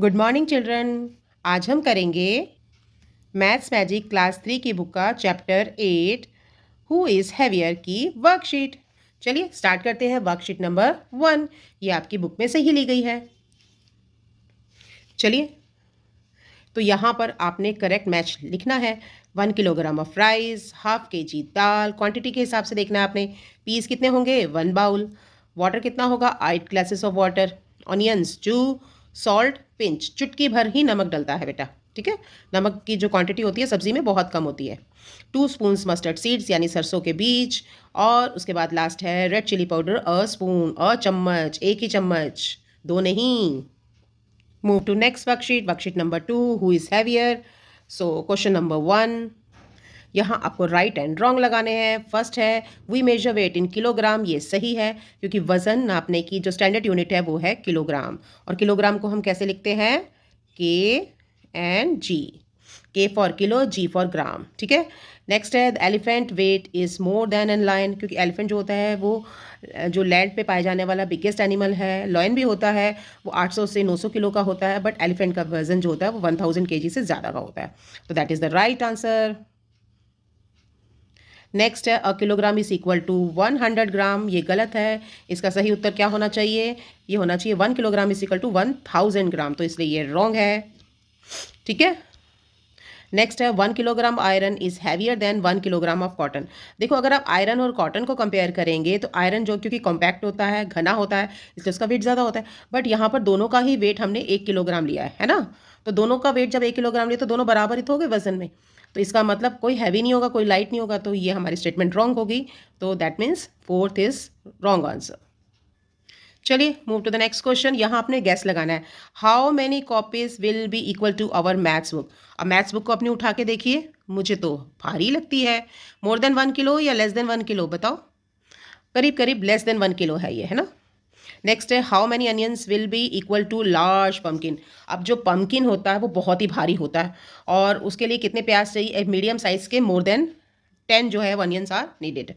Good morning children. आज हम करेंगे मैथ्स मैजिक क्लास 3 की बुक का चैप्टर 8 हु इज़ हैवियर की वर्कशीट। चलिए स्टार्ट करते हैं। वर्कशीट नंबर 1 ये आपकी बुक में से ही ली गई है। चलिए, तो यहाँ पर आपने करेक्ट मैच लिखना है। 1 kilogram of rice, half KG dal, quantity के हिसाब से देखना है आपने। पीस कितने होंगे? 1 बाउल। वाटर कितना होगा? 8 glasses of water. Onions 2, salt pinch, चुटकी भर ही नमक डलता है बेटा, ठीक है। नमक की जो क्वांटिटी होती है सब्जी में बहुत कम होती है। 2 स्पून्स मस्टर्ड सीड्स यानी सरसों के बीज, और उसके बाद लास्ट है red chilli powder, a spoon, a चम्मच, एक ही चम्मच, दो नहीं। Move to next worksheet, worksheet number 2 who is heavier. So question number 1, यहाँ आपको राइट एंड रॉन्ग लगाने हैं। फर्स्ट है we measure weight in kilogram, ये सही है क्योंकि वज़न नापने की जो स्टैंडर्ड यूनिट है वो है किलोग्राम, और किलोग्राम को हम कैसे लिखते हैं? के and g, k for kilo, g for gram, ठीक है। नेक्स्ट है the elephant weight is more than an lion, क्योंकि एलिफेंट जो होता है वो जो लैंड पे पाए जाने वाला बिगेस्ट एनिमल है। लॉयन भी होता है, वो 800 से 900 किलो का होता है, बट एलिफेंट का वजन जो होता है वो 1000 केजी से ज़्यादा का होता है। तो that is the right answer. Next है a kilogram is equal to 100 gram, ये गलत है। इसका सही उत्तर क्या होना चाहिए? ये होना चाहिए 1 किलोग्राम इज इक्वल टू 1000 ग्राम, तो इसलिए ये रॉन्ग है, ठीक है। नेक्स्ट है 1 kilogram iron is heavier then 1 kilogram of cotton. देखो, अगर आप आयरन और कॉटन को कंपेयर करेंगे तो आयरन जो क्योंकि कॉम्पैक्ट होता है, घना होता है, इसलिए उसका वेट ज़्यादा होता है। बट यहाँ पर दोनों का ही वेट हमने 1 किलोग्राम लिया है ना। तो दोनों का वेट जब 1 किलोग्राम लिया तो दोनों बराबर ही तो हो गए वजन में। तो इसका मतलब कोई हैवी नहीं होगा, कोई लाइट नहीं होगा, तो ये हमारी स्टेटमेंट रॉन्ग होगी। तो that means 4th is wrong answer. चलिए move to the next question. यहाँ आपने गैस लगाना है। How many copies will be equal to our maths book. अब मैथ्स बुक को अपनी उठा के देखिए, मुझे तो भारी लगती है। मोर देन 1 किलो या लेस देन 1 किलो बताओ? करीब करीब लेस देन 1 किलो है ये, है ना। नेक्स्ट है how many onions will be equal to large pumpkin. अब जो पम्पकिन होता है वो बहुत ही भारी होता है, और उसके लिए कितने प्याज चाहिए? एक मीडियम साइज के मोर देन 10 जो है अनियंस आर नीडेड।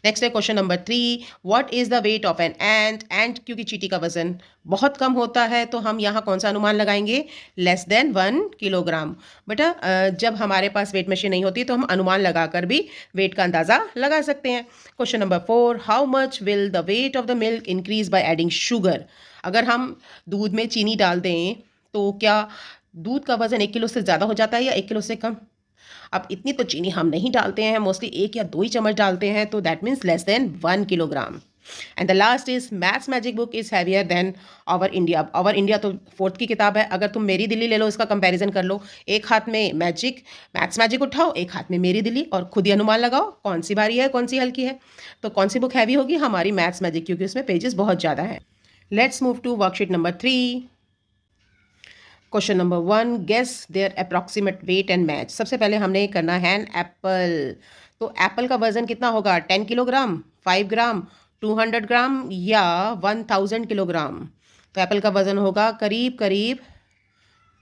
नेक्स्ट है question number 3, what is the weight of an ant. Ant क्योंकि चींटी का वजन बहुत कम होता है तो हम यहाँ कौन सा अनुमान लगाएंगे? Less than 1 kilogram. बेटा जब हमारे पास वेट मशीन नहीं होती तो हम अनुमान लगाकर भी वेट का अंदाज़ा लगा सकते हैं। Question number 4, how much will the weight of the milk increase by adding sugar. अगर हम दूध में चीनी डाल दें तो क्या दूध का वजन 1 किलो से ज़्यादा हो जाता है या 1 किलो से कम? अब इतनी तो चीनी हम नहीं डालते हैं, मोस्टली 1 या 2 ही चम्मच डालते हैं, तो that means less than 1 kilogram. And the last is maths magic book is heavier than our India. Our India तो 4th की किताब है। अगर तुम मेरी दिल्ली ले लो, इसका कंपैरिजन कर लो। एक हाथ में मैथ्स मैजिक उठाओ, एक हाथ में मेरी दिल्ली, और खुद ही अनुमान लगाओ कौन सी भारी है कौन सी हल्की है। तो कौन सी बुक हैवी होगी? हमारी मैथ्स मैजिक, क्योंकि उसमें पेजेस बहुत ज़्यादा हैं। Let's move to worksheet number 3। Question number 1, guess their approximate weight and match. सबसे पहले हमने करना है एप्पल। तो एप्पल का वजन कितना होगा? 10 किलोग्राम, 5 ग्राम, 200 ग्राम या 1000 किलोग्राम। तो एप्पल का वजन होगा करीब करीब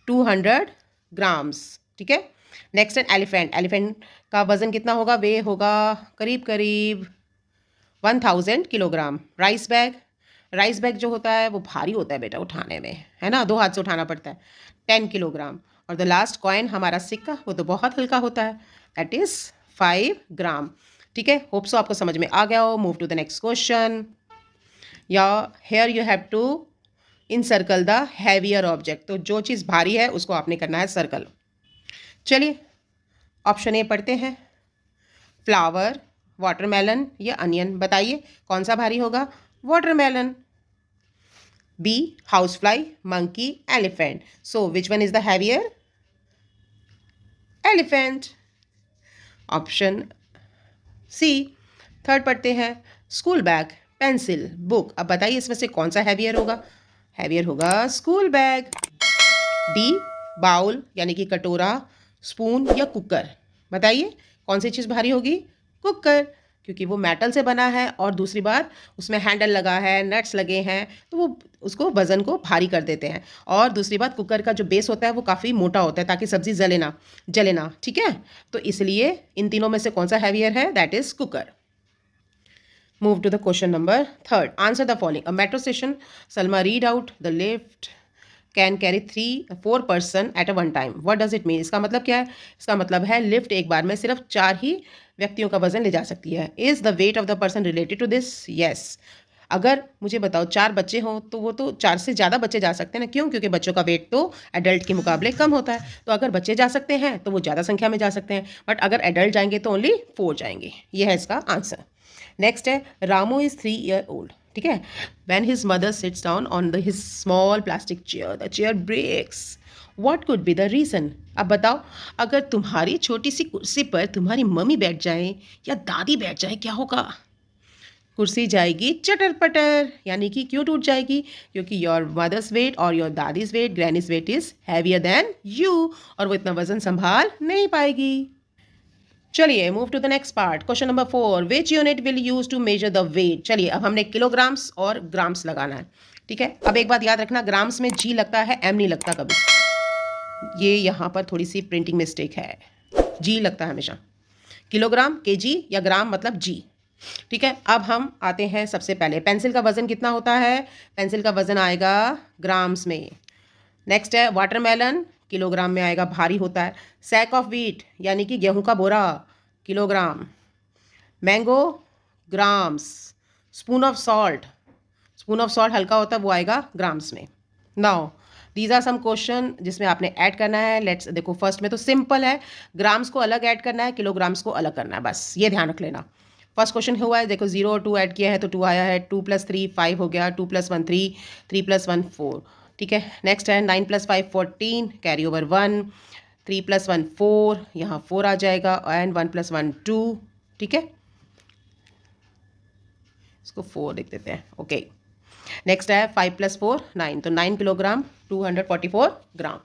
200 ग्राम्स, ठीक है। नेक्स्ट है एलिफेंट। एलिफेंट का वजन कितना होगा? वे होगा करीब करीब 1000 किलोग्राम। राइस बैग जो होता है वो भारी होता है बेटा उठाने में, है ना, 2 हाथ से उठाना पड़ता है, 10 किलोग्राम। और द लास्ट कॉइन हमारा सिक्का, वो तो बहुत हल्का होता है, दैट इज 5 ग्राम, ठीक है। होप सो आपको समझ में आ गया हो। Move to the next question. या here you have to encircle the heavier object. तो जो चीज़ भारी है उसको आपने करना है सर्कल। चलिए ऑप्शन ए पढ़ते हैं। फ्लावर, वाटरमेलन या अनियन, बताइए कौन सा भारी होगा? Watermelon. B, housefly, monkey, elephant. So which one is the heavier? Elephant. Option C. Third पढ़ते हैं। School bag, pencil, book. अब बताइए इसमें से कौन सा हैवियर होगा? हैवियर होगा स्कूल बैग। डी, बाउल यानी कि कटोरा, स्पून या कुकर, बताइए कौन सी चीज़ भारी होगी? कुकर, क्योंकि वो मेटल से बना है और दूसरी बात उसमें हैंडल लगा है, नट्स लगे हैं, तो वो उसको वज़न को भारी कर देते हैं। और दूसरी बात कुकर का जो बेस होता है वो काफ़ी मोटा होता है ताकि सब्ज़ी जले ना, ठीक है। तो इसलिए इन तीनों में से कौन सा हैवियर है? That is cooker. Move to the question number 3rd. Answer the following. A metro station. Salma, read out the left can carry 4 person at a one time. What does it mean? इसका मतलब क्या है? इसका मतलब है lift एक बार में सिर्फ 4 ही व्यक्तियों का वजन ले जा सकती है। Is the weight of the person related to this? Yes. अगर मुझे बताओ 4 बच्चे हों तो वो तो 4 से ज़्यादा बच्चे जा सकते हैं ना, क्यों? क्योंकि बच्चों का वेट तो एडल्ट के मुकाबले कम होता है। तो अगर बच्चे जा सकते हैं तो वो ज़्यादा संख्या में जा सकते हैं, बट अगर एडल्ट जाएंगे तो ओनली 4 जाएंगे। ये है इसका आंसर। नेक्स्ट है रामू इज 3 ईयर ओल्ड। ठीक है। When his mother sits down on the his small plastic chair the chair breaks. What could be the reason? अब बताओ, अगर तुम्हारी छोटी सी कुर्सी पर तुम्हारी मम्मी बैठ जाए या दादी बैठ जाए, क्या होगा? कुर्सी जाएगी चटर पटर। यानी कि क्यों टूट जाएगी? क्योंकि योर मदर्स वेट और योर दादीज weight, granny's weight is heavier than you, और वो इतना वजन संभाल नहीं पाएगी। चलिए move to the next part. Question number 4, which unit will use to measure the weight? चलिए अब हमने किलोग्राम्स और ग्राम्स लगाना है। ठीक है। अब एक बात याद रखना, ग्राम्स में जी लगता है, एम नहीं लगता कभी। ये यहाँ पर थोड़ी सी प्रिंटिंग मिस्टेक है, जी लगता है हमेशा। किलोग्राम केजी या ग्राम मतलब जी। ठीक है। अब हम आते हैं सबसे पहले, पेंसिल का वजन कितना होता है? पेंसिल का वजन आएगा ग्राम्स में। नेक्स्ट है वाटरमेलन, किलोग्राम में आएगा, भारी होता है। सैक ऑफ व्हीट यानी कि गेहूं का बोरा, kilogram. Mango, grams. Spoon of salt, spoon of salt हल्का होता है, वो आएगा ग्राम्स में। Now these are some question जिसमें आपने ऐड करना है। लेट्स देखो, फर्स्ट में तो सिंपल है, ग्राम्स को अलग ऐड करना है, किलोग्राम्स को अलग करना है, बस ये ध्यान रख लेना। फर्स्ट क्वेश्चन हुआ है, देखो 0 और 2 ऐड किया है तो 2 आया है। 2 + 3 5 हो गया। 2 + 1 3, 3 + 1 4। ठीक है। नेक्स्ट है 9 + 5 14, कैरी ओवर 1। 3 + 1 4, यहाँ 4 आ जाएगा, एंड 1 + 1 2। ठीक है, इसको 4 लिख देते हैं। ओके। नेक्स्ट है 5 + 4 9, तो 9 किलोग्राम 244 ग्राम।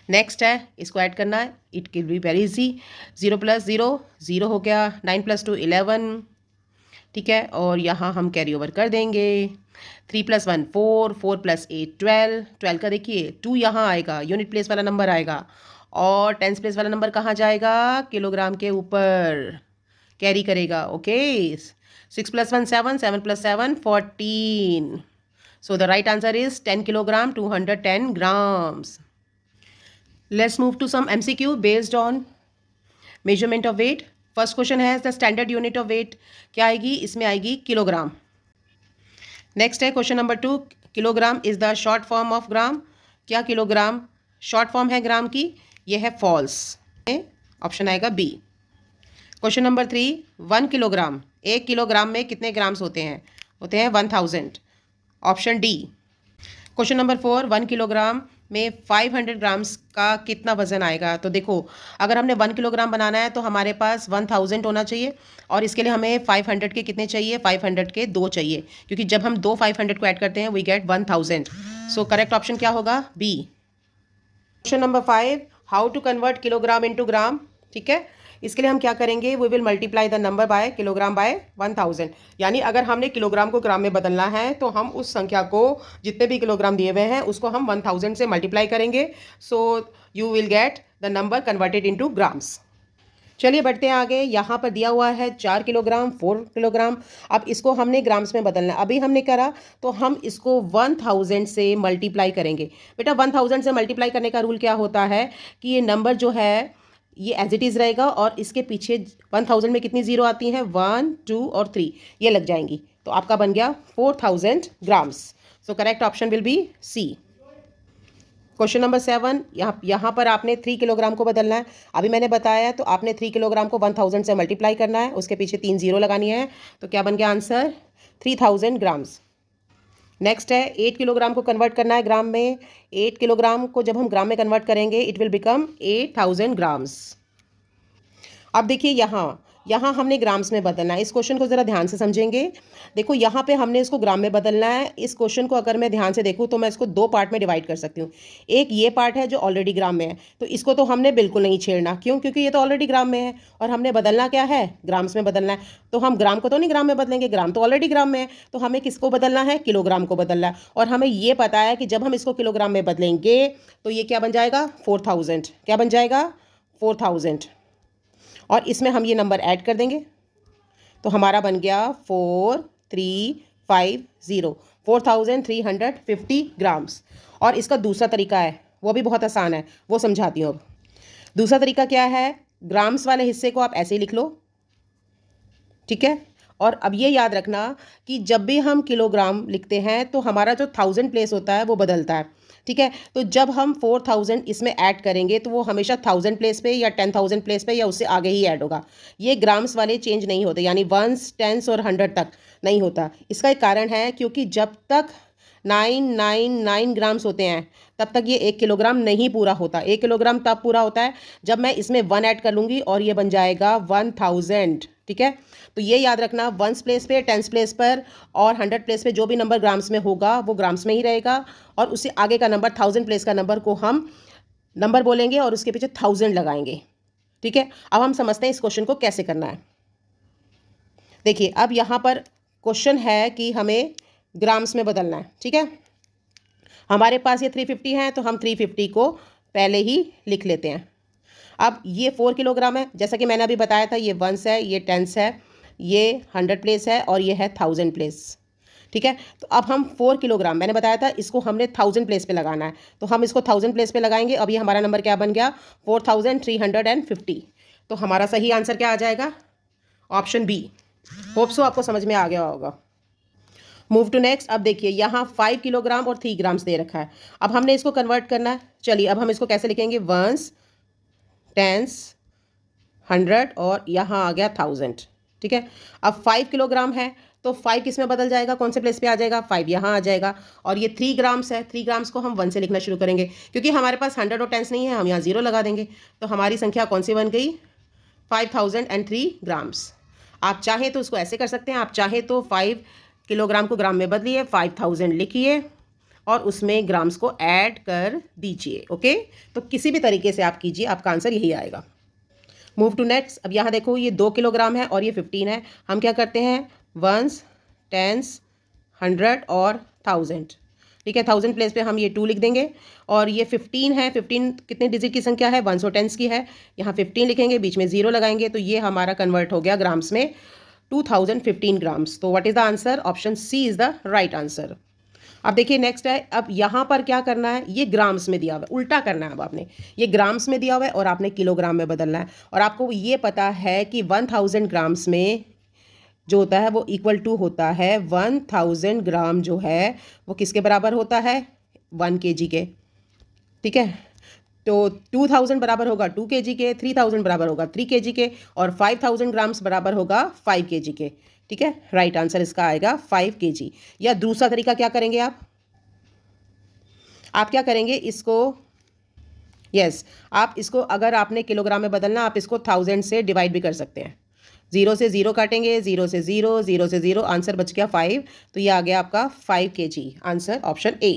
नेक्स्ट है, इसको ऐड करना है, it can be very easy. 0 + 0 0 हो गया। 9 + 2 11। ठीक है, और यहाँ हम कैरी ओवर कर देंगे। 3 + 1 4, 4 + 8 12। 12 का देखिए 2 यहाँ आएगा, यूनिट प्लेस वाला नंबर आएगा, और टेंस प्लेस वाला नंबर कहाँ जाएगा? किलोग्राम के ऊपर कैरी करेगा। Okay. 6 + 1 7, 7 + 7 14। So the right answer is 10 kilogram 210 grams. Let's move to some MCQ based on measurement of weight. First question है the standard unit of weight क्या आएगी? इसमें आएगी किलोग्राम। नेक्स्ट है question number 2, kilogram is the short form of gram. क्या kilogram short form है gram की? ये है फॉल्स, ऑप्शन आएगा B. Question number 3, 1 kilogram, 1 kilogram में कितने ग्राम्स होते हैं? होते हैं 1000, option D. Question number 4, 1 kilogram में 500 ग्राम्स का कितना वजन आएगा? तो देखो, अगर हमने 1 किलोग्राम बनाना है तो हमारे पास 1000 होना चाहिए, और इसके लिए हमें 500 के कितने चाहिए? 500 के 2 चाहिए, क्योंकि जब हम 2 500 को ऐड करते हैं we get 1000। So correct option क्या होगा? B. Question number 5, how to convert kilogram into gram. ठीक है, इसके लिए हम क्या करेंगे? We will multiply the number by kilogram by 1000। यानी अगर हमने किलोग्राम को ग्राम में बदलना है तो हम उस संख्या को, जितने भी किलोग्राम दिए हुए हैं, उसको हम 1000 से मल्टीप्लाई करेंगे। So you will get the number converted into grams. चलिए बढ़ते हैं आगे। यहाँ पर दिया हुआ है 4 किलोग्राम 4 किलोग्राम। अब इसको हमने ग्राम्स में बदलना है। अभी हमने करा तो हम इसको 1000 से मल्टीप्लाई करेंगे। बेटा 1000 से मल्टीप्लाई करने का रूल क्या होता है कि ये नंबर जो है ये एज इट इज़ रहेगा, और इसके पीछे 1000 में कितनी जीरो आती हैं? 1 2 और 3, ये लग जाएंगी, तो आपका बन गया 4000 grams. So correct option will be C. Question number 7, यहाँ पर आपने 3 किलोग्राम को बदलना है। अभी मैंने बताया, तो आपने 3 किलोग्राम को 1000 से मल्टीप्लाई करना है, उसके पीछे 3 जीरो लगानी है, तो क्या बन गया आंसर? 3000 ग्राम्स। नेक्स्ट है 8 किलोग्राम को कन्वर्ट करना है ग्राम में। 8 किलोग्राम को जब हम ग्राम में कन्वर्ट करेंगे इट विल बिकम 8000 ग्राम्स। अब देखिए यहाँ हमने ग्राम्स में बदलना है। इस क्वेश्चन को ज़रा ध्यान से समझेंगे। देखो यहाँ पे हमने इसको ग्राम में बदलना है। इस क्वेश्चन को अगर मैं ध्यान से देखूँ तो मैं इसको 2 पार्ट में डिवाइड कर सकती हूँ। एक ये पार्ट है जो ऑलरेडी ग्राम में है, तो इसको तो हमने बिल्कुल नहीं छेड़ना। क्यों? क्योंकि ये तो ऑलरेडी ग्राम में है, और हमने बदलना क्या है? ग्राम्स में बदलना है। तो हम ग्राम को तो नहीं ग्राम में बदलेंगे, ग्राम तो ऑलरेडी ग्राम में है, तो हमें किसको बदलना है? किलोग्राम को बदलना है। और हमें ये पता है कि जब हम इसको किलोग्राम में बदलेंगे तो ये क्या बन जाएगा? 4000। क्या बन जाएगा? 4000। और इसमें हम ये नंबर ऐड कर देंगे, तो हमारा बन गया 4350। 4350 ग्राम्स। और इसका दूसरा तरीका है, वो भी बहुत आसान है, वो समझाती हूँ अब। दूसरा तरीका क्या है, ग्राम्स वाले हिस्से को आप ऐसे ही लिख लो, ठीक है। और अब ये याद रखना कि जब भी हम किलोग्राम लिखते हैं तो हमारा जो 1000 प्लेस होता है वो बदलता है, ठीक है। तो जब हम 4000 इसमें ऐड करेंगे तो वो हमेशा 1000 प्लेस पे या 10,000 प्लेस पे या उससे आगे ही ऐड होगा। ये ग्राम्स वाले चेंज नहीं होते, यानी वंस, टेंस और 100 तक नहीं होता। इसका एक कारण है, क्योंकि जब तक 999 ग्राम्स होते हैं तब तक ये 1 किलोग्राम नहीं पूरा होता। 1 किलोग्राम तब पूरा होता है जब मैं इसमें 1 ऐड कर लूँगी और ये बन जाएगा 1000, ठीक है। तो ये याद रखना, वंस प्लेस पे, टेंस प्लेस पर और 100 प्लेस पे जो भी नंबर ग्राम्स में होगा वो ग्राम्स में ही रहेगा, और उससे आगे का नंबर 1000 प्लेस का नंबर को हम नंबर बोलेंगे और उसके पीछे 1000 लगाएंगे, ठीक है। अब हम समझते हैं इस क्वेश्चन को कैसे करना है। देखिए, अब यहाँ पर क्वेश्चन है कि हमें ग्राम्स में बदलना है, ठीक है। हमारे पास ये 350 है तो हम 350 को पहले ही लिख लेते हैं। अब ये 4 किलोग्राम है, जैसा कि मैंने अभी बताया था, ये वंस है, ये टेंस है, ये 100 प्लेस है और ये है 1000 प्लेस, ठीक है। तो अब हम 4 किलोग्राम, मैंने बताया था, इसको हमने 1000 प्लेस पे लगाना है, तो हम इसको 1000 प्लेस पे लगाएंगे। अब ये हमारा नंबर क्या बन गया, 4350। तो हमारा सही आंसर क्या आ जाएगा, ऑप्शन बी। होप सो आपको समझ में आ गया होगा। Move to next. अब देखिए, यहाँ 5 किलोग्राम और 3 ग्राम्स दे रखा है। अब हमने इसको कन्वर्ट करना है। चलिए, अब हम इसको कैसे लिखेंगे, वंस, टेंस, 100 और यहाँ आ गया 1000, ठीक है। अब 5 किलोग्राम है तो 5 किस में बदल जाएगा, कौन से प्लेस पे आ जाएगा, 5 यहाँ आ जाएगा। और ये 3 ग्राम्स है, 3 ग्राम्स को हम 1 से लिखना शुरू करेंगे, क्योंकि हमारे पास 100 और टेंस नहीं है, हम यहाँ 0 लगा देंगे। तो हमारी संख्या कौन सी बन गई, 5003 ग्राम्स। आप चाहे तो उसको ऐसे कर सकते हैं, आप चाहे तो 5 किलोग्राम को ग्राम में बदलिए, 5000 लिखिए और उसमें ग्राम्स को ऐड कर दीजिए, ओके। तो किसी भी तरीके से आप कीजिए, आपका आंसर यही आएगा। Move to next. अब यहाँ देखो, ये 2 किलोग्राम है और ये 15 है। हम क्या करते हैं, वंस, टेंस, 100 और 1000, ठीक है। 1000 प्लेस पे हम ये 2 लिख देंगे। और ये 15 है, 15 कितने डिजिट की संख्या है, वंस और टेंस की है। यहाँ 15 लिखेंगे, बीच में 0 लगाएंगे, तो ये हमारा कन्वर्ट हो गया ग्राम्स में, 2015 ग्राम्स। तो what is the answer, option C is the right answer. अब देखिए नेक्स्ट है, अब यहाँ पर क्या करना है, ये ग्राम्स में दिया हुआ है, उल्टा करना है। अब आपने ये ग्राम्स में दिया हुआ है और आपने किलोग्राम में बदलना है। और आपको ये पता है कि 1000 ग्राम्स में जो होता है वो इक्वल टू होता है 1000 ग्राम, जो है वो किसके बराबर होता है, 1 kg के, ठीक है। तो 2000 बराबर होगा 2 kg के, 3000 बराबर होगा 3 kg के, और 5000 ग्राम्स बराबर होगा 5 kg के, ठीक है। राइट आंसर इसका आएगा 5 kg। या दूसरा तरीका क्या करेंगे आप क्या करेंगे इसको, यस, आप इसको, अगर आपने किलोग्राम में बदलना, आप इसको 1000 से डिवाइड भी कर सकते हैं। 0 से 0 काटेंगे, 0 से 0, 0 से 0, आंसर बच गया 5। तो ये आ गया आपका 5 kg, answer option A.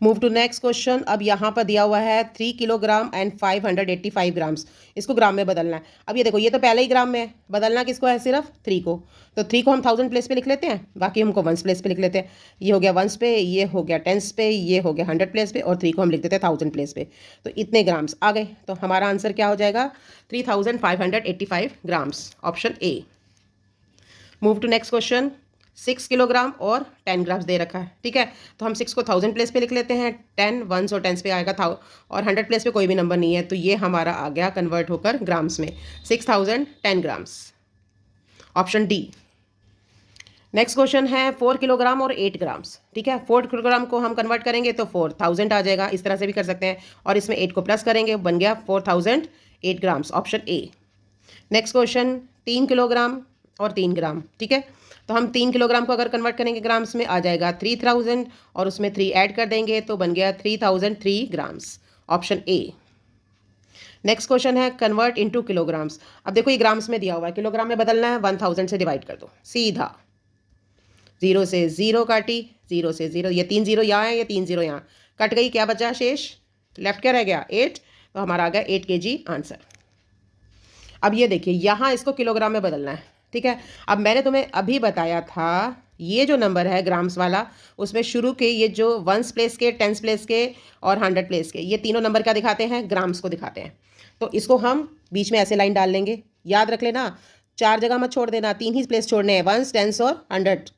Move to next question. अब यहाँ पर दिया हुआ है 3 किलोग्राम एंड 585 ग्राम्स, इसको ग्राम में बदलना है। अब ये देखो, ये तो पहले ही ग्राम में है, बदलना किसको है, सिर्फ 3 को। तो 3 को हम 1000 प्लेस पे लिख लेते हैं, बाकी हमको वंस प्लेस पे लिख लेते हैं। ये हो गया वंस पे, ये हो गया टेंस पे, ये हो गया 100 प्लेस पे, और 3 को हम लिख देते हैं 1000 प्लेस पे। तो इतने ग्राम्स आ गए। तो हमारा आंसर क्या हो जाएगा, 3585 grams, option A. Move to next question. 6 kilogram और 10 ग्राम्स दे रखा है, ठीक है। तो हम 6 को 1000 प्लेस पे लिख लेते हैं, 10 वंस और टेंस पे आएगा था, और 100 प्लेस पे कोई भी नंबर नहीं है, तो ये हमारा आ गया कन्वर्ट होकर ग्राम्स में, 6010 grams, option D. Next question है 4 किलोग्राम और 8 ग्राम्स, ठीक है। 4 किलोग्राम को हम कन्वर्ट करेंगे तो 4000 आ जाएगा, इस तरह से भी कर सकते हैं, और इसमें 8 को प्लस करेंगे, बन गया 4008 ग्राम्स, ऑप्शन ए। नेक्स्ट क्वेश्चन 3 किलोग्राम और 3 ग्राम, ठीक है। तो हम 3 किलोग्राम को अगर कन्वर्ट करेंगे ग्राम्स में, आ जाएगा 3000, और उसमें 3 ऐड कर देंगे तो बन गया 3003 ग्राम्स, ऑप्शन ए। नेक्स्ट क्वेश्चन है कन्वर्ट इनटू किलोग्राम्स। अब देखो, ये ग्राम्स में दिया हुआ है, किलोग्राम में बदलना है, 1000 से डिवाइड कर दो सीधा। 0 से 0 काटी, 0 से 0, ये 3 0 यहाँ है, ये 3 0 यहाँ, कट गई, क्या बचा शेष, लेफ्ट क्या रह गया, 8। तो हमारा आ गया 8 kg आंसर। अब ये देखिए, यहाँ इसको किलोग्राम में बदलना है, ठीक है। अब मैंने तुम्हें अभी बताया था, ये जो नंबर है ग्राम्स वाला, उसमें शुरू के ये जो वंस प्लेस के, टेंस प्लेस के और 100 प्लेस के, ये तीनों नंबर क्या दिखाते हैं, ग्राम्स को दिखाते हैं। तो इसको हम बीच में ऐसे लाइन डाल लेंगे, याद रख लेना, 4 जगह मत छोड़ देना, 3 ही प्लेस छोड़ने हैं, वंस, टेंस और 100।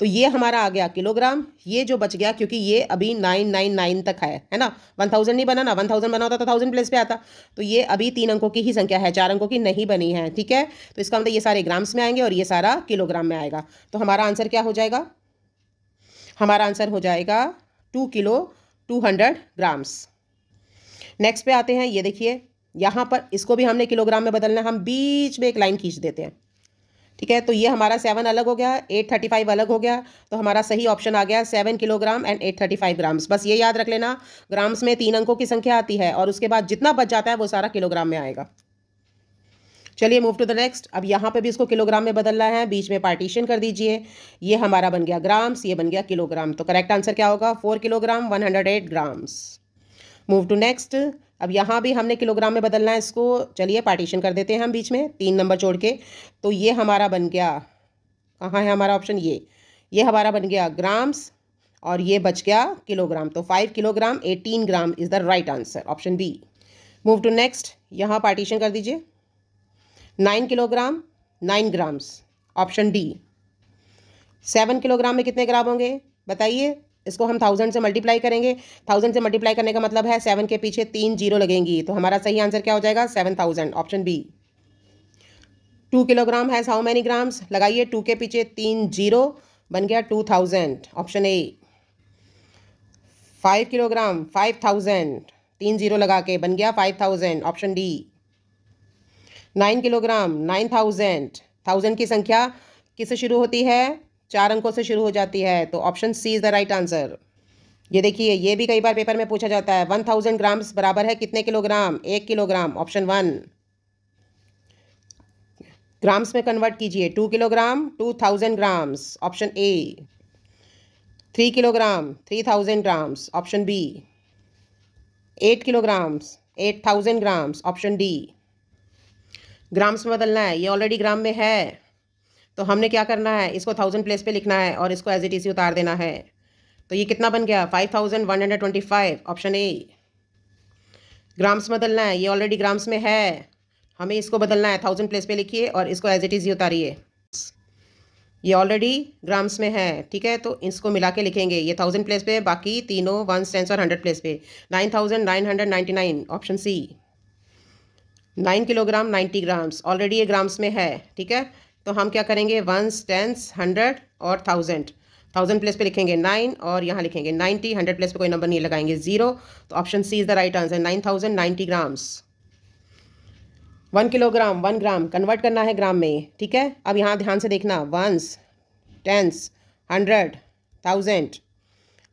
तो तो ये हमारा आ गया किलोग्राम, ये जो बच गया क्योंकि ये अभी 999 तक है ना, 1000 नहीं बना ना, 1000 बना होता तो 1000 प्लेस पे आता, तो ये अभी 3 अंकों की ही संख्या है, 4 अंकों की नहीं बनी है, ठीक है। तो इसका मतलब ये सारे ग्राम्स में आएंगे और ये सारा किलोग्राम में आएगा। तो हमारा आंसर क्या हो जाएगा, हमारा आंसर हो जाएगा 2 किलो 200 ग्राम्स। नेक्स्ट पे आते हैं, ये देखिए यहाँ पर इसको भी हमने किलोग्राम में बदलना है, हम बीच में एक लाइन खींच देते हैं, ठीक है। तो ये हमारा 7 अलग हो गया, 835 अलग हो गया, तो हमारा सही ऑप्शन आ गया 7 किलोग्राम एंड 835 ग्राम्स। बस ये याद रख लेना, ग्राम्स में 3 अंकों की संख्या आती है और उसके बाद जितना बच जाता है वो सारा किलोग्राम में आएगा। चलिए मूव टू द नेक्स्ट। अब यहाँ पे भी इसको किलोग्राम में बदलना है, बीच में पार्टीशन कर दीजिए, ये हमारा बन गया ग्राम्स, ये बन गया किलोग्राम। तो करेक्ट आंसर क्या होगा, 4 kilogram 108 grams. Move to next. अब यहाँ भी हमने किलोग्राम में बदलना है इसको, चलिए पार्टीशन कर देते हैं हम बीच में 3 नंबर छोड़ के। तो ये हमारा बन गया, कहाँ है हमारा ऑप्शन, ये हमारा बन गया ग्राम्स और ये बच गया किलोग्राम। तो 5 kilogram 18 gram is the right answer, option B. Move to next, यहाँ पार्टीशन कर दीजिए, 9 kilogram 9 grams, option D. 7 kilogram में कितने ग्राम होंगे बताइए, इसको हम 1000 से मल्टीप्लाई करेंगे, 1000 से मल्टीप्लाई करने का मतलब है 7 के पीछे 3 जीरो लगेंगी, तो हमारा सही आंसर क्या हो जाएगा 7000, option B. 2 kilogram has how many grams, लगाइए 2 के पीछे 3 जीरो, बन गया 2000, ऑप्शन ए। 5 किलोग्राम 5000, 3 जीरो लगा के बन गया 5000, ऑप्शन डी। 9 किलोग्राम 9000, 1000 की संख्या किससे शुरू होती है, 4 अंकों से शुरू हो जाती है, तो option C is the right answer. ये देखिए ये भी कई बार पेपर में पूछा जाता है, 1000 ग्राम्स बराबर है कितने किलोग्राम, 1 किलोग्राम, ऑप्शन 1। ग्राम्स में कन्वर्ट कीजिए, 2 kilogram 2000 grams, option A. 3 kilogram 3000 grams, option B. 8 kilograms 8000 grams, option D. Grams में बदलना है, ये ऑलरेडी ग्राम में है, तो हमने क्या करना है, इसको 1000 प्लेस पे लिखना है और इसको एज इट इज उतार देना है। तो ये कितना बन गया 5125, ऑप्शन ए। ग्राम्स बदलना है, ये ऑलरेडी ग्राम्स में है, हमें इसको बदलना है, 1000 प्लेस पे लिखिए और इसको एज इट इज ही उतारिए, ये ऑलरेडी ग्राम्स में है, ठीक है। तो इसको मिला के लिखेंगे, ये 1000 प्लेस पे, बाकी तीनों 1s 10s और 100 प्लेस पे, 9999, option C. 9 kilogram 90 grams, already ये ग्राम्स में है, ठीक है। तो हम क्या करेंगे, 1s 10s 100 और 1000 प्लेस पे लिखेंगे 9 और यहाँ लिखेंगे 90, 100 प्लेस पे कोई नंबर नहीं लगाएंगे 0, तो option C is the right answer, 9090 grams. 1 kilogram 1 gram convert करना है ग्राम में, ठीक है। अब यहाँ ध्यान से देखना, 1s 10s 100 1000,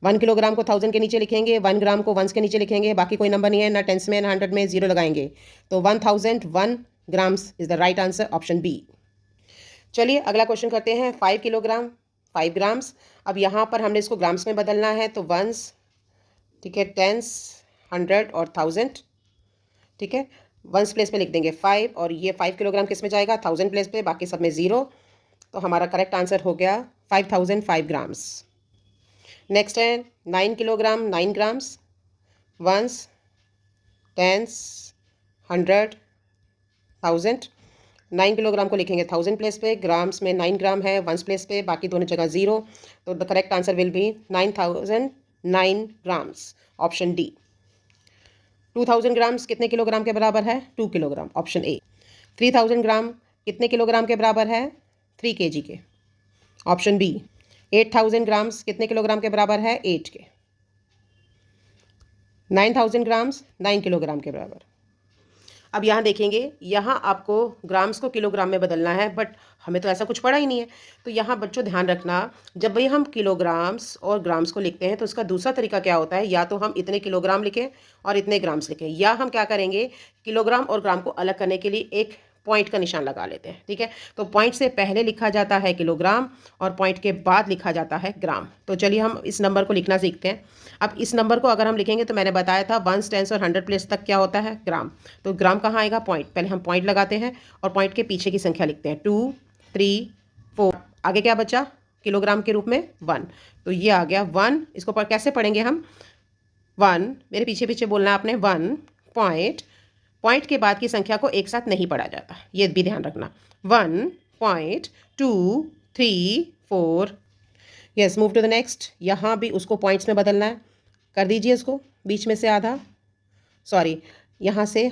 1 किलोग्राम को 1000 के नीचे लिखेंगे, 1 ग्राम को 1s के नीचे लिखेंगे, बाकी कोई नंबर नहीं है, ना 10s में ना 100 में, 0 लगाएंगे, तो 1001 grams is the right answer, option B. चलिए अगला क्वेश्चन करते हैं, 5 किलोग्राम 5 ग्राम्स। अब यहाँ पर हमने इसको ग्राम्स में बदलना है, तो 1s, ठीक है, 10s 100 और 1000, ठीक है। 1s प्लेस पे लिख देंगे 5 और ये 5 किलोग्राम किस में जाएगा 1000 प्लेस पे, बाकी सब में 0, तो हमारा करेक्ट आंसर हो गया 5005 ग्राम्स। नेक्स्ट है 9 kilogram 9 grams, 1s 10s 100 1000, 9 kilogram को लिखेंगे 1000 प्लेस पे, ग्राम्स में 9 ग्राम है, 1s प्लेस पे, बाकी दोनों जगह 0, तो the correct answer will be 9009 grams, option D. 2000 grams कितने किलोग्राम के बराबर है, 2 किलोग्राम, ऑप्शन ए। 3000 ग्राम कितने किलोग्राम के बराबर है, 3 kg के, ऑप्शन बी। 8000 ग्राम्स कितने किलोग्राम के बराबर है, 8 के। 9000 ग्राम्स 9 किलोग्राम के बराबर। अब यहाँ देखेंगे, यहाँ आपको ग्राम्स को किलोग्राम में बदलना है, बट हमें तो ऐसा कुछ पड़ा ही नहीं है। तो यहाँ बच्चों ध्यान रखना, जब भी हम किलोग्राम्स और ग्राम्स को लिखते हैं तो उसका दूसरा तरीका क्या होता है, या तो हम इतने किलोग्राम लिखें और इतने ग्राम्स लिखें, या हम क्या करेंगे, किलोग्राम और ग्राम को अलग करने के लिए एक पॉइंट का निशान लगा लेते हैं, ठीक है। तो पॉइंट से पहले लिखा जाता है किलोग्राम और पॉइंट के बाद लिखा जाता है ग्राम। तो चलिए हम इस नंबर को लिखना सीखते हैं। अब इस नंबर को अगर हम लिखेंगे, तो मैंने बताया था 1s 10s और 100 प्लेस तक क्या होता है, ग्राम। तो ग्राम कहाँ आएगा, पॉइंट, पहले हम पॉइंट लगाते हैं और पॉइंट के पीछे की संख्या लिखते हैं, 2 3 4, आगे क्या बचा, किलोग्राम के रूप में 1, तो ये आ गया 1। इसको कैसे पढ़ेंगे हम, 1, मेरे पीछे पीछे बोलना है आपने, 1 पॉइंट, पॉइंट के बाद की संख्या को एक साथ नहीं पढ़ा जाता, ये भी ध्यान रखना, 1.2 3 4, yes, move to the next. यहाँ भी उसको पॉइंट्स में बदलना है, कर दीजिए इसको बीच में से आधा, सॉरी यहाँ से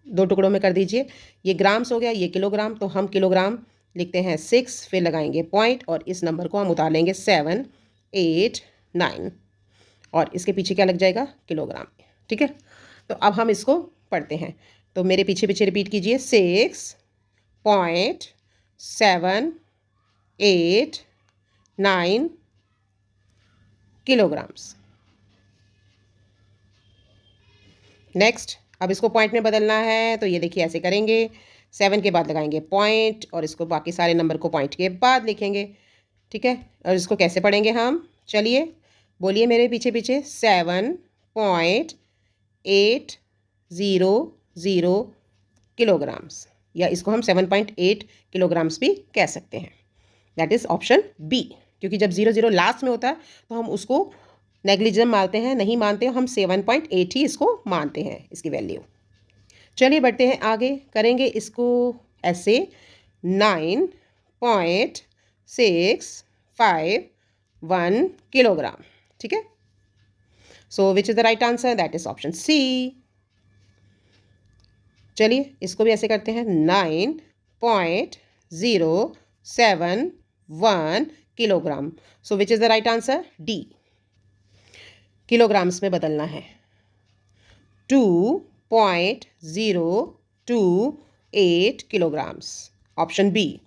2 टुकड़ों में कर दीजिए। ये ग्राम्स हो गया, ये किलोग्राम, तो हम किलोग्राम लिखते हैं 6, फिर लगाएंगे पॉइंट और इस नंबर को हम उतार लेंगे 7, 8, 9 और इसके पीछे क्या लग जाएगा, किलोग्राम। ठीक है, तो अब हम इसको पढ़ते हैं, तो मेरे पीछे पीछे रिपीट कीजिए, 6.789 किलोग्राम्स। नेक्स्ट, अब इसको पॉइंट में बदलना है, तो ये देखिए ऐसे करेंगे, 7 के बाद लगाएंगे पॉइंट और इसको बाकी सारे नंबर को पॉइंट के बाद लिखेंगे। ठीक है, और इसको कैसे पढ़ेंगे हम, चलिए बोलिए मेरे पीछे पीछे, 7.800 किलोग्राम्स, या इसको हम 7.8 किलोग्राम्स भी कह सकते हैं। दैट इज़ ऑप्शन बी, क्योंकि जब 0 लास्ट में होता है तो हम उसको नेग्लिजिबल मानते हैं, नहीं मानते, हम 7.8 ही इसको मानते हैं, इसकी वैल्यू। चलिए बढ़ते हैं आगे, करेंगे इसको ऐसे, 9.651 किलोग्राम। ठीक है, so which is the right answer, that is option C. चलिए इसको भी ऐसे करते हैं, 9.071 kilogram, so which is the right answer, D. Kilograms में बदलना है, 2.028 किलोग्राम्स, ऑप्शन बी।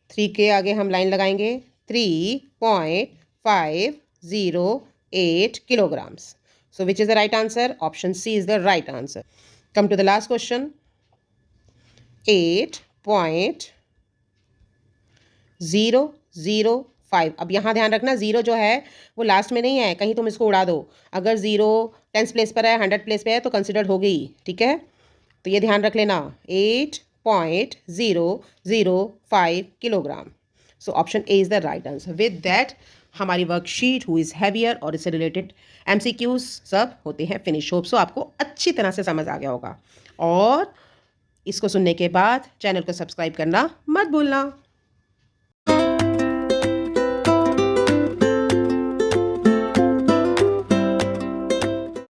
3 के आगे हम लाइन लगाएंगे, 3.508 kilograms. So which is the right answer? Option C is the right answer. Come to the last question. 8.005. अब यहाँ ध्यान रखना, 0 जो है वो लास्ट में नहीं है, कहीं तुम इसको उड़ा दो। अगर 0 10th प्लेस पर है, 100th प्लेस पे है तो कंसिडर हो गई। ठीक है, तो ये ध्यान रख लेना, 8.005 kilogram. So option A is the right answer. With that हमारी वर्कशीट हु इज़ हैवियर और इससे रिलेटेड MCQs सब होते हैं फिनिश। होप सो आपको अच्छी तरह से समझ आ गया होगा, और इसको सुनने के बाद चैनल को सब्सक्राइब करना मत भूलना।